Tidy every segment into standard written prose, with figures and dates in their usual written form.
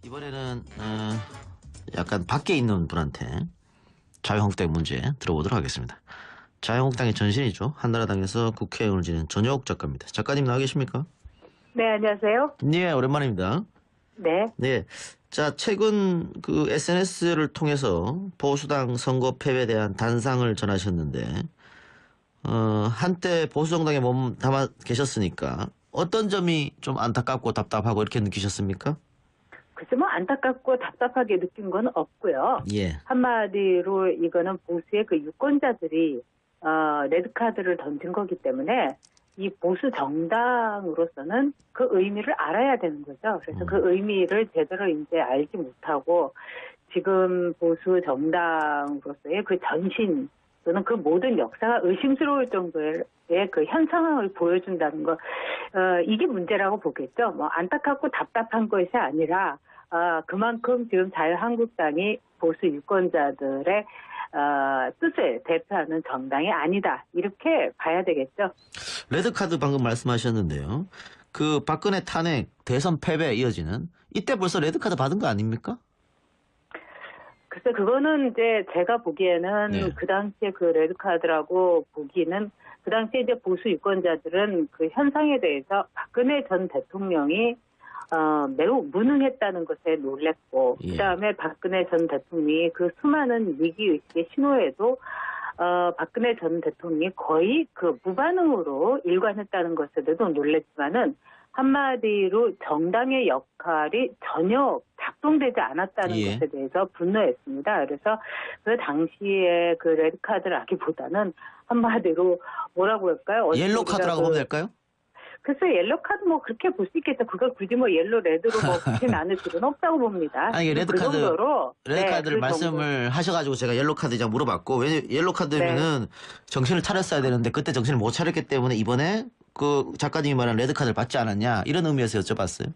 이번에는 약간 밖에 있는 분한테 자유한국당 문제 들어보도록 하겠습니다. 자유한국당의 전신이죠. 한나라당에서 국회의원을 지낸 전효옥 작가입니다. 작가님 나와 계십니까? 네, 안녕하세요. 네, 오랜만입니다. 네. 네, 자 최근 그 SNS를 통해서 보수당 선거 패배에 대한 단상을 전하셨는데 한때 보수 정당에 몸 담아 계셨으니까 어떤 점이 좀 안타깝고 답답하고 이렇게 느끼셨습니까? 글쎄 뭐 안타깝고 답답하게 느낀 건 없고요. 예. 한마디로 이거는 보수의 그 유권자들이 레드카드를 던진 거기 때문에 이 보수 정당으로서는 그 의미를 알아야 되는 거죠. 그래서 그 의미를 제대로 이제 알지 못하고 지금 보수 정당으로서의 그 전신 또는 그 모든 역사가 의심스러울 정도의 그 현 상황을 보여준다는 거, 이게 문제라고 보겠죠. 뭐 안타깝고 답답한 것이 아니라 그만큼 지금 자유한국당이 보수 유권자들의 뜻을 대표하는 정당이 아니다. 이렇게 봐야 되겠죠. 레드카드 방금 말씀하셨는데요. 그 박근혜 탄핵, 대선 패배에 이어지는 이때 벌써 레드카드 받은 거 아닙니까? 글쎄 그거는 이제 제가 보기에는 네. 그 당시에 그 레드카드라고 보기는 그 당시에 이제 보수 유권자들은 그 현상에 대해서 박근혜 전 대통령이 매우 무능했다는 것에 놀랬고, 예. 그다음에 박근혜 전 대통령이 그 수많은 위기의식의 신호에도 박근혜 전 대통령이 거의 그 무반응으로 일관했다는 것에 대해서 놀랬지만은 한마디로 정당의 역할이 전혀 작동되지 않았다는 예. 것에 대해서 분노했습니다. 그래서 그 당시에 그 레드카드를 하기보다는 한마디로 뭐라고 할까요? 옐로 카드라고 보면 될까요? 글쎄 옐로 카드 뭐 그렇게 볼 수 있겠죠. 그걸 굳이 뭐 옐로 레드로 뭐 붙이 나눌 필요는 없다고 봅니다. 아니 그 레드카드 정도로 레드카드를 그 말씀을 하셔가지고 제가 옐로 카드 이제 물어봤고 왜 옐로 카드면은 정신을 차렸어야 되는데 그때 정신을 못 차렸기 때문에 이번에 그 작가님이 말한 레드카드를 받지 않았냐 이런 의미에서 여쭤봤어요.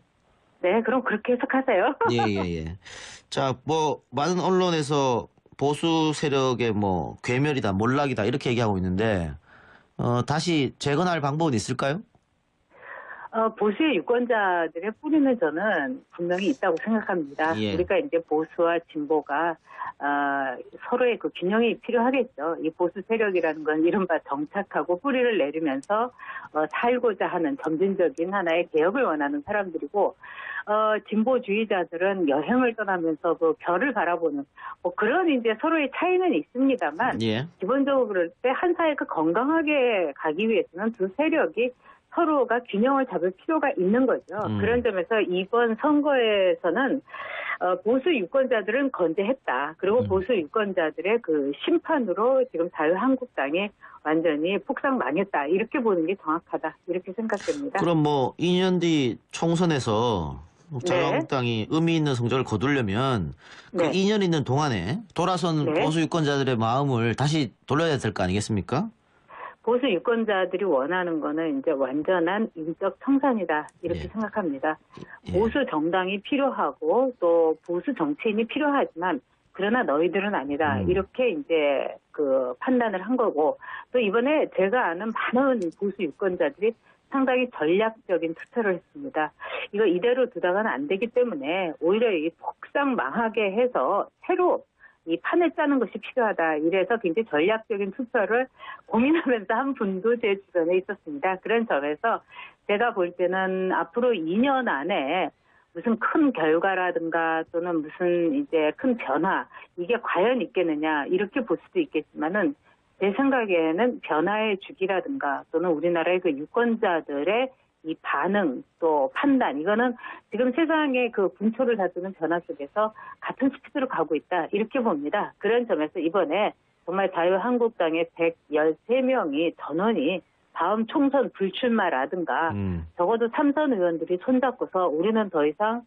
네, 그럼 그렇게 해석하세요. 예. 자, 뭐 많은 언론에서 보수 세력의 뭐 괴멸이다, 몰락이다 이렇게 얘기하고 있는데 다시 재건할 방법은 있을까요? 보수의 유권자들의 뿌리는 저는 분명히 있다고 생각합니다. 예. 우리가 이제 보수와 진보가 서로의 그 균형이 필요하겠죠. 이 보수 세력이라는 건 이른바 정착하고 뿌리를 내리면서 살고자 하는 점진적인 하나의 개혁을 원하는 사람들이고, 진보주의자들은 여행을 떠나면서 그 별을 바라보는 뭐 그런 이제 서로의 차이는 있습니다만, 예. 기본적으로 그럴 때 한 사회가 건강하게 가기 위해서는 두 세력이 서로가 균형을 잡을 필요가 있는 거죠. 그런 점에서 이번 선거에서는 보수 유권자들은 건재했다. 그리고 보수 유권자들의 그 심판으로 지금 자유한국당이 완전히 폭삭 망했다. 이렇게 보는 게 정확하다. 이렇게 생각됩니다. 그럼 뭐 2년 뒤 총선에서 자유한국당이 의미 있는 성적을 거두려면 그 네. 2년 있는 동안에 돌아선 네. 보수 유권자들의 마음을 다시 돌려야 될 거 아니겠습니까? 보수 유권자들이 원하는 거는 이제 완전한 인적 청산이다. 이렇게 예. 생각합니다. 예. 보수 정당이 필요하고 또 보수 정치인이 필요하지만 그러나 너희들은 아니다. 이렇게 이제 그 판단을 한 거고, 또 이번에 제가 아는 많은 보수 유권자들이 상당히 전략적인 투표를 했습니다. 이거 이대로 두다가는 안 되기 때문에 오히려 이 폭삭 망하게 해서 새로 이 판을 짜는 것이 필요하다. 이래서 굉장히 전략적인 투표를 고민하면서 한 분도 제 주변에 있었습니다. 그런 점에서 제가 볼 때는 앞으로 2년 안에 무슨 큰 결과라든가 또는 무슨 이제 큰 변화, 이게 과연 있겠느냐, 이렇게 볼 수도 있겠지만은 제 생각에는 변화의 주기라든가 또는 우리나라의 그 유권자들의 이 반응 또 판단, 이거는 지금 세상의 그 분초를 다투는 변화 속에서 같은 스피드로 가고 있다. 이렇게 봅니다. 그런 점에서 이번에 정말 자유한국당의 113명이 전원이 다음 총선 불출마라든가 적어도 3선 의원들이 손잡고서 우리는 더 이상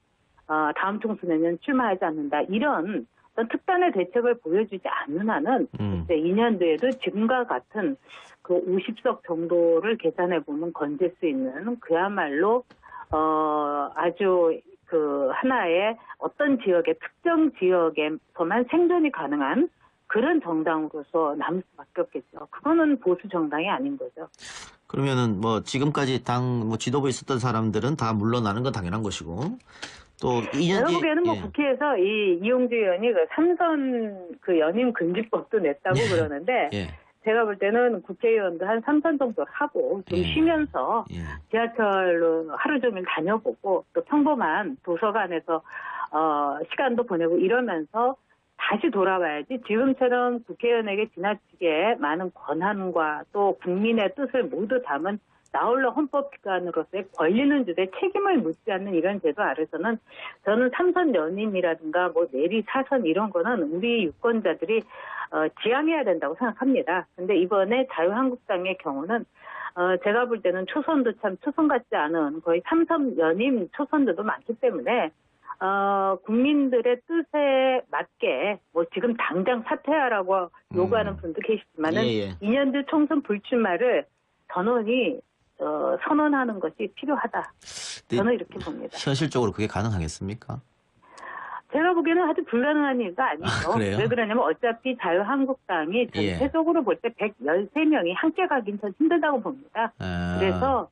다음 총선에는 출마하지 않는다. 이런 어떤 특단의 대책을 보여주지 않는 한은 이제 2년 뒤에도 지금과 같은 그 50석 정도를 계산해 보면 건질 수 있는 그야말로 아주 그 하나의 어떤 지역의 특정 지역에서만 생존이 가능한 그런 정당으로서 남을 수밖에 없겠죠. 그거는 보수 정당이 아닌 거죠. 그러면은 뭐 지금까지 당 뭐 지도부에 있었던 사람들은 다 물러나는 건 당연한 것이고 또 2년 제가 뒤에 보기에는 뭐 예. 국회에서 이 이용주 의원이 그 삼선 그 연임 금지법도 냈다고 그러는데 예. 제가 볼 때는 국회의원도 한 3선 정도 하고 좀 예. 쉬면서 예. 지하철로 하루 종일 다녀보고 또 평범한 도서관에서 시간도 보내고 이러면서 다시 돌아와야지 지금처럼 국회의원에게 지나치게 많은 권한과 또 국민의 뜻을 모두 담은 나홀로 헌법기관으로서의 권리는 주되 책임을 묻지 않는 이런 제도 아래서는 저는 삼선 연임이라든가 뭐 내리 사선 이런 거는 우리 유권자들이 지향해야 된다고 생각합니다. 근데 이번에 자유한국당의 경우는 제가 볼 때는 초선도 참 초선 같지 않은 거의 삼선 연임 초선들도 많기 때문에 국민들의 뜻에 맞게 뭐 지금 당장 사퇴하라고 요구하는 분도 계시지만은 예, 예. 2년 뒤 총선 불출마를 전원이 선언하는 것이 필요하다. 저는 이렇게 봅니다. 현실적으로 그게 가능하겠습니까? 제가 보기에는 아주 불가능한 일도 아니죠. 그래요? 왜 그러냐면 어차피 자유한국당이 예. 전체적으로 볼 때 113명이 함께 가긴 더 힘들다고 봅니다. 아, 그래서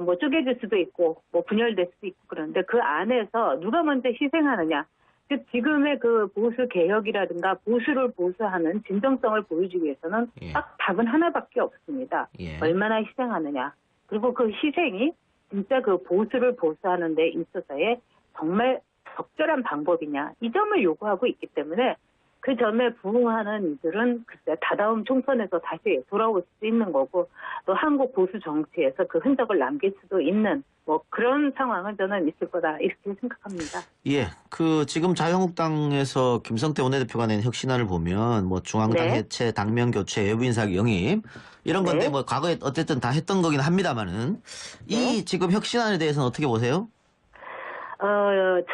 뭐 쪼개질 수도 있고 뭐 분열될 수도 있고 그런데 그 안에서 누가 먼저 희생하느냐. 즉 지금의 그 보수 개혁이라든가 보수를 보수하는 진정성을 보여주기 위해서는 예. 딱 답은 하나밖에 없습니다. 예. 얼마나 희생하느냐. 그리고 그 희생이 진짜 그 보수를 보수하는 데 있어서의 정말 적절한 방법이냐. 이 점을 요구하고 있기 때문에 그 점에 부응하는 이들은 글쎄 다다음 총선에서 다시 돌아올 수도 있는 거고 또 한국 보수 정치에서 그 흔적을 남길 수도 있는 뭐 그런 상황은 저는 있을 거다 이렇게 생각합니다. 예, 그 지금 자유한국당에서 김성태 원내대표가 낸 혁신안을 보면 뭐 중앙당 네. 해체, 당명 교체, 외부인사 영입 이런 건데 네. 뭐 과거에 어쨌든 다 했던 거긴 합니다만은 이 지금 혁신안에 대해서는 어떻게 보세요?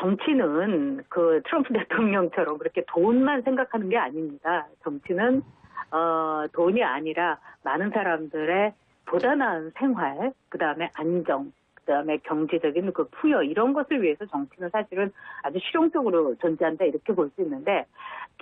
정치는 그 트럼프 대통령처럼 그렇게 돈만 생각하는 게 아닙니다. 정치는 돈이 아니라 많은 사람들의 보다 나은 생활, 그 다음에 안정, 그 다음에 경제적인 그 부여 이런 것을 위해서 정치는 사실은 아주 실용적으로 존재한다 이렇게 볼 수 있는데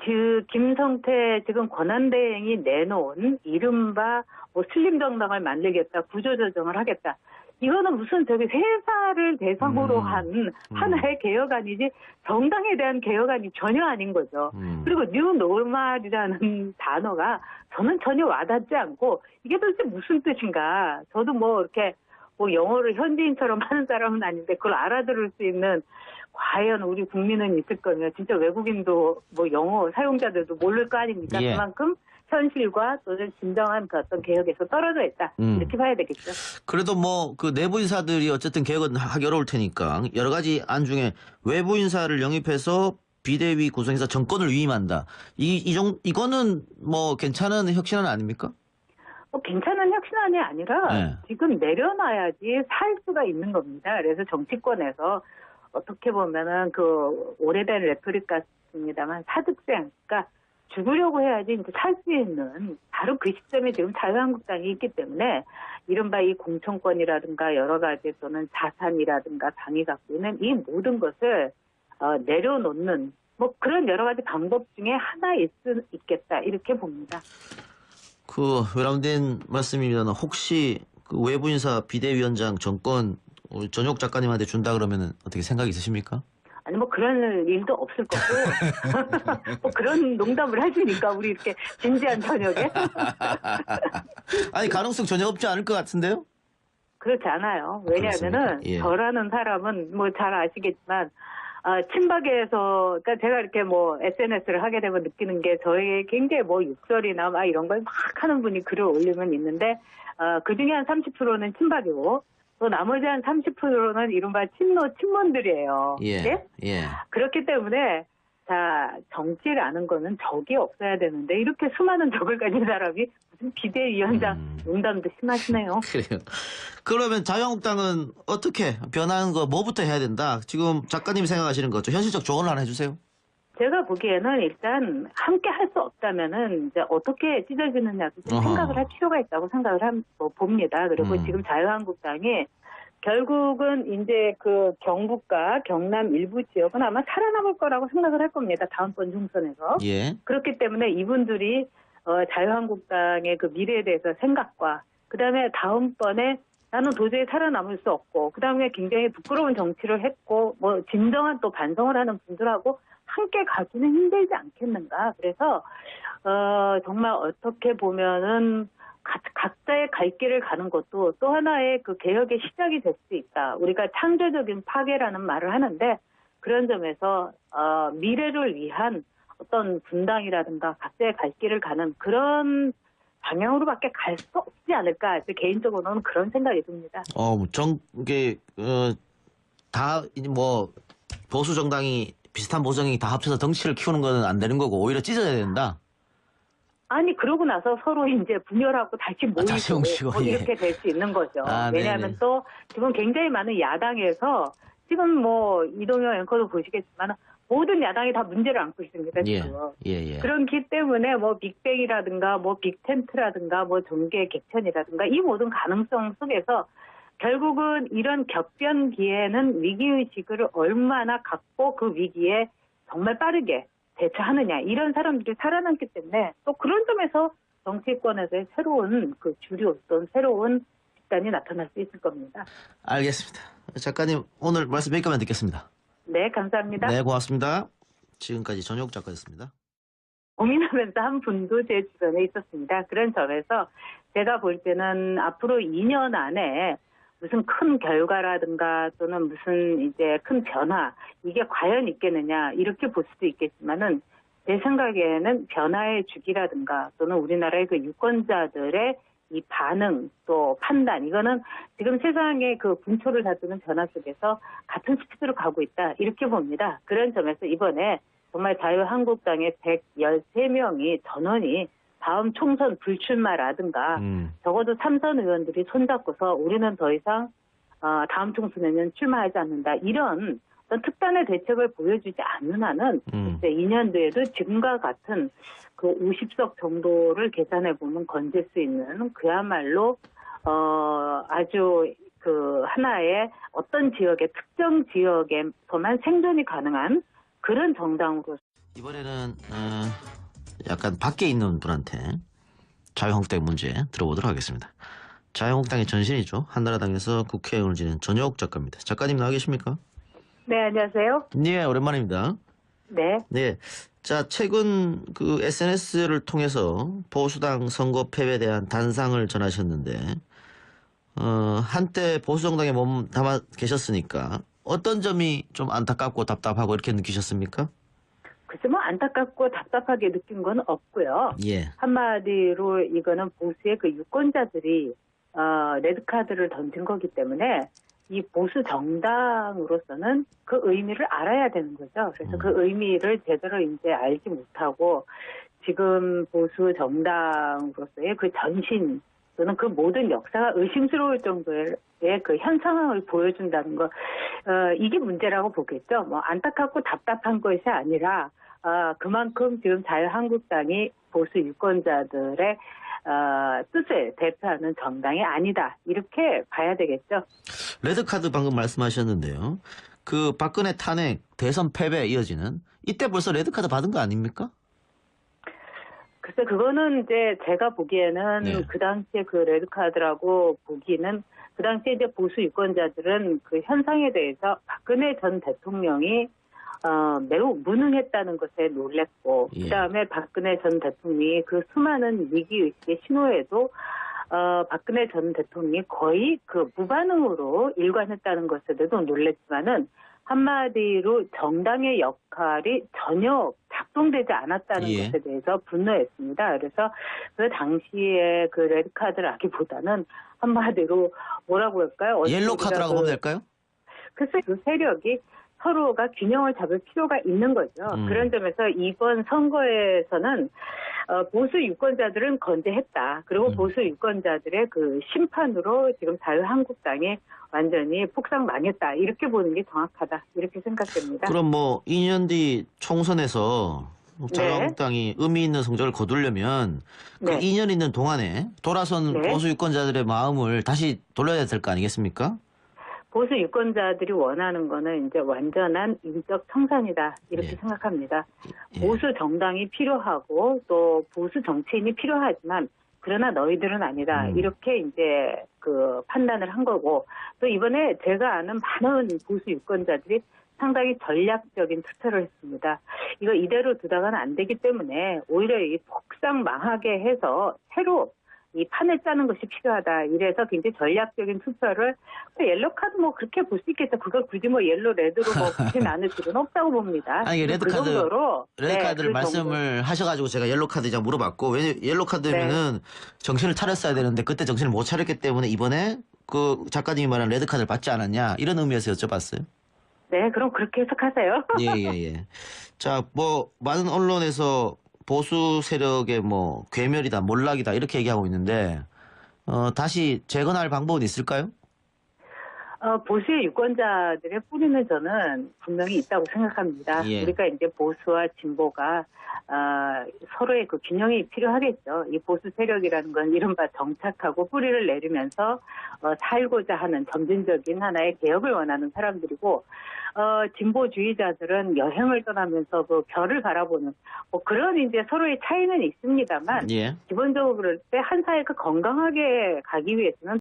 그 김성태 지금 권한대행이 내놓은 이른바 뭐 슬림 정당을 만들겠다, 구조조정을 하겠다. 이거는 무슨 저기 회사를 대상으로 한 하나의 개혁안이지 정당에 대한 개혁안이 전혀 아닌 거죠. 그리고 뉴 노멀이라는 단어가 저는 전혀 와닿지 않고 이게 도대체 무슨 뜻인가. 저도 뭐 이렇게 뭐 영어를 현지인처럼 하는 사람은 아닌데 그걸 알아들을 수 있는 과연 우리 국민은 있을 거냐. 진짜 외국인도 뭐 영어 사용자들도 모를 거 아닙니까? 예. 그만큼 현실과 또는 진정한 그 어떤 개혁에서 떨어져 있다. 이렇게 봐야 되겠죠. 그래도 뭐 그 내부 인사들이 어쨌든 개혁은 하기 어려울 테니까 여러 가지 안 중에 외부 인사를 영입해서 비대위 구성해서 정권을 위임한다. 이거는 뭐 괜찮은 혁신안 아닙니까? 뭐 괜찮은 혁신안이 아니라 네. 지금 내려놔야지 살 수가 있는 겁니다. 그래서 정치권에서 어떻게 보면은 그 오래된 레토릭 같습니다만 사득생, 그러니까 죽으려고 해야지 이제 살 수 있는 바로 그 시점에 지금 자유한국당이 있기 때문에 이른바 이 공천권이라든가 여러 가지 또는 자산이라든가 당이 갖고 있는 이 모든 것을 내려놓는 뭐 그런 여러 가지 방법 중에 하나일 수 있겠다 이렇게 봅니다. 그 외람된 말씀입니다만 혹시 그 외부 인사 비대위원장 정권 우리 전혁 작가님한테 준다 그러면은 어떻게 생각 있으십니까? 아니 뭐 그런 일도 없을 거고 뭐 그런 농담을 하시니까 우리 이렇게 진지한 저녁에 아니 가능성 전혀 없지 않을 것 같은데요? 그렇지 않아요. 왜냐하면은 예. 저라는 사람은 뭐 잘 아시겠지만 친박에서 그러니까 제가 이렇게 뭐 SNS를 하게 되면 느끼는 게 저에게 굉장히 뭐 욕설이나 막 이런 걸 막 하는 분이 글을 올리면 있는데 그 중에 한 30%는 친박이고 또 나머지 한 30%는 이른바 친문들이에요. 예. 네? 예. 그렇기 때문에 자 정치라는 거는 적이 없어야 되는데 이렇게 수많은 적을 가진 사람이 무슨 비대위원장 농담도 심하시네요. 그래요. 그러면 자유한국당은 어떻게 변하는 거 뭐부터 해야 된다? 지금 작가님 생각하시는 거 좀 현실적 조언을 하나 해주세요. 제가 보기에는 일단 함께 할 수 없다면은 이제 어떻게 찢어지느냐도 좀 어허. 생각을 할 필요가 있다고 생각을 봅니다. 그리고 지금 자유한국당이 결국은 이제 그 경북과 경남 일부 지역은 아마 살아남을 거라고 생각을 할 겁니다. 다음번 총선에서. 예. 그렇기 때문에 이분들이 자유한국당의 그 미래에 대해서 생각과 그다음에 다음번에 나는 도저히 살아남을 수 없고, 그 다음에 굉장히 부끄러운 정치를 했고, 뭐, 진정한 또 반성을 하는 분들하고 함께 가기는 힘들지 않겠는가. 그래서, 정말 어떻게 보면은, 각자의 갈 길을 가는 것도 또 하나의 그 개혁의 시작이 될 수 있다. 우리가 창조적인 파괴라는 말을 하는데, 그런 점에서, 미래를 위한 어떤 분당이라든가 각자의 갈 길을 가는 그런 방향으로밖에 갈 수 없지 않을까. 개인적으로는 그런 생각이 듭니다. 이게, 다, 이제 뭐, 보수 정당이, 비슷한 보수 정당이 다 합쳐서 덩치를 키우는 건 안 되는 거고, 오히려 찢어야 된다? 아니, 그러고 나서 서로 이제 분열하고 다시 모이고, 다시 뭉치고, 뭐 예. 이렇게 될 수 있는 거죠. 왜냐하면 네네. 또 지금 굉장히 많은 야당에서 지금 뭐 이동영 앵커도 보시겠지만 모든 야당이 다 문제를 안고 있습니다. 예, 지금. 예. 그렇기 때문에 뭐 빅뱅이라든가 뭐 빅텐트라든가 뭐 정계 객천이라든가 이 모든 가능성 속에서 결국은 이런 격변기에는 위기의식을 얼마나 갖고 그 위기에 정말 빠르게 대처하느냐 이런 사람들이 살아남기 때문에 또 그런 점에서 정치권에서의 새로운 그 주류 또는 새로운 집단이 나타날 수 있을 겁니다. 알겠습니다. 작가님, 오늘 말씀 여기까지만 듣겠습니다. 네, 감사합니다. 네, 고맙습니다. 지금까지 전효옥 작가였습니다. 고민하면서 한 분도 제 주변에 있었습니다. 그런 점에서 제가 볼 때는 앞으로 2년 안에 무슨 큰 결과라든가 또는 무슨 이제 큰 변화 이게 과연 있겠느냐 이렇게 볼 수도 있겠지만은 제 생각에는 변화의 주기라든가 또는 우리나라의 그 유권자들의 이 반응 또 판단 이거는 지금 세상의 그 분초를 다투는 변화 속에서 같은 스피드로 가고 있다 이렇게 봅니다. 그런 점에서 이번에 정말 자유한국당의 113명이 전원이 다음 총선 불출마라든가 적어도 3선 의원들이 손잡고서 우리는 더 이상 다음 총선에는 출마하지 않는다. 이런 어떤 특단의 대책을 보여주지 않는 한은 이제 2년 뒤에도 지금과 같은 그 50석 정도를 계산해 보면 건질 수 있는 그야말로 아주 그 하나의 어떤 지역의 특정 지역에서만 생존이 가능한 그런 정당으로 이번에는 약간 밖에 있는 분한테 자유한국당 문제 들어보도록 하겠습니다. 자유한국당의 전신이죠. 한나라당에서 국회의원을 지낸 전효옥 작가입니다. 작가님 나와 계십니까? 네, 안녕하세요. 네, 오랜만입니다. 네. 네. 자, 최근 그 SNS를 통해서 보수당 선거 패배에 대한 단상을 전하셨는데, 한때 보수정당에 몸 담아 계셨으니까 어떤 점이 좀 안타깝고 답답하고 이렇게 느끼셨습니까? 글쎄 뭐 안타깝고 답답하게 느낀 건 없고요. 예. 한마디로 이거는 보수의 그 유권자들이 레드카드를 던진 거기 때문에 이 보수 정당으로서는 그 의미를 알아야 되는 거죠. 그래서 그 의미를 제대로 이제 알지 못하고 지금 보수 정당으로서의 그 전신 또는 그 모든 역사가 의심스러울 정도의 그 현 상황을 보여준다는 거, 이게 문제라고 보겠죠. 뭐 안타깝고 답답한 것이 아니라 그만큼 지금 자유한국당이 보수 유권자들의 뜻을 대표하는 정당이 아니다. 이렇게 봐야 되겠죠. 레드카드 방금 말씀하셨는데요. 그 박근혜 탄핵, 대선 패배에 이어지는 이때 벌써 레드카드 받은 거 아닙니까? 글쎄 그거는 이제 제가 보기에는 네. 그 당시에 그 레드카드라고 보기는 그 당시에 이제 보수 유권자들은 그 현상에 대해서 박근혜 전 대통령이 매우 무능했다는 것에 놀랬고 예. 그다음에 박근혜 전 대통령이 그 수많은 위기의식의 신호에도 박근혜 전 대통령이 거의 그 무반응으로 일관했다는 것에도 놀랬지만은 한마디로 정당의 역할이 전혀 작동되지 않았다는 예. 것에 대해서 분노했습니다. 그래서 그 당시에 그 레드카드라기보다는 한마디로 뭐라고 할까요? 옐로 카드라고 보면 될까요? 글쎄 그 세력이 서로가 균형을 잡을 필요가 있는 거죠. 그런 점에서 이번 선거에서는 보수 유권자들은 건재했다. 그리고 보수 유권자들의 그 심판으로 지금 자유한국당이 완전히 폭삭 망했다. 이렇게 보는 게 정확하다. 이렇게 생각됩니다. 그럼 뭐 2년 뒤 총선에서 자유한국당이 의미 있는 성적을 거두려면 그 네. 2년 있는 동안에 돌아선 네. 보수 유권자들의 마음을 다시 돌려야 될 거 아니겠습니까? 보수 유권자들이 원하는 거는 이제 완전한 인적 청산이다. 이렇게 예. 생각합니다. 예. 보수 정당이 필요하고 또 보수 정치인이 필요하지만 그러나 너희들은 아니다. 음. 이렇게 이제 그 판단을 한 거고, 또 이번에 제가 아는 많은 보수 유권자들이 상당히 전략적인 투표를 했습니다. 이거 이대로 두다가는 안 되기 때문에 오히려 이 폭삭 망하게 해서 새로 이 판을 짜는 것이 필요하다. 이래서 굉장히 전략적인 투표를, 옐로 카드 뭐 그렇게 볼 수 있겠죠. 그걸 굳이 뭐 옐로 레드로 뭐 굳이 나눌 필요는 없다고 봅니다. 아니, 그 정도로 레드카드를 그 정도. 말씀을 하셔가지고 제가 옐로카드 이제 물어봤고, 왜냐면 옐로카드면은 정신을 차렸어야 되는데 그때 정신을 못 차렸기 때문에 이번에 그 작가님이 말한 레드카드를 받지 않았냐, 이런 의미에서 여쭤봤어요. 네, 그럼 그렇게 해석하세요. 예. 자, 뭐, 많은 언론에서 보수 세력의 뭐, 괴멸이다, 몰락이다, 이렇게 얘기하고 있는데, 다시 재건할 방법은 있을까요? 보수의 유권자들의 뿌리는 저는 분명히 있다고 생각합니다. 예. 우리가 이제 보수와 진보가 서로의 그 균형이 필요하겠죠. 이 보수 세력이라는 건 이른바 정착하고 뿌리를 내리면서 살고자 하는 점진적인 하나의 개혁을 원하는 사람들이고, 진보주의자들은 여행을 떠나면서 그 별을 바라보는 뭐 그런 이제 서로의 차이는 있습니다만, 예. 기본적으로 그럴 때 한 사회가 건강하게 가기 위해서는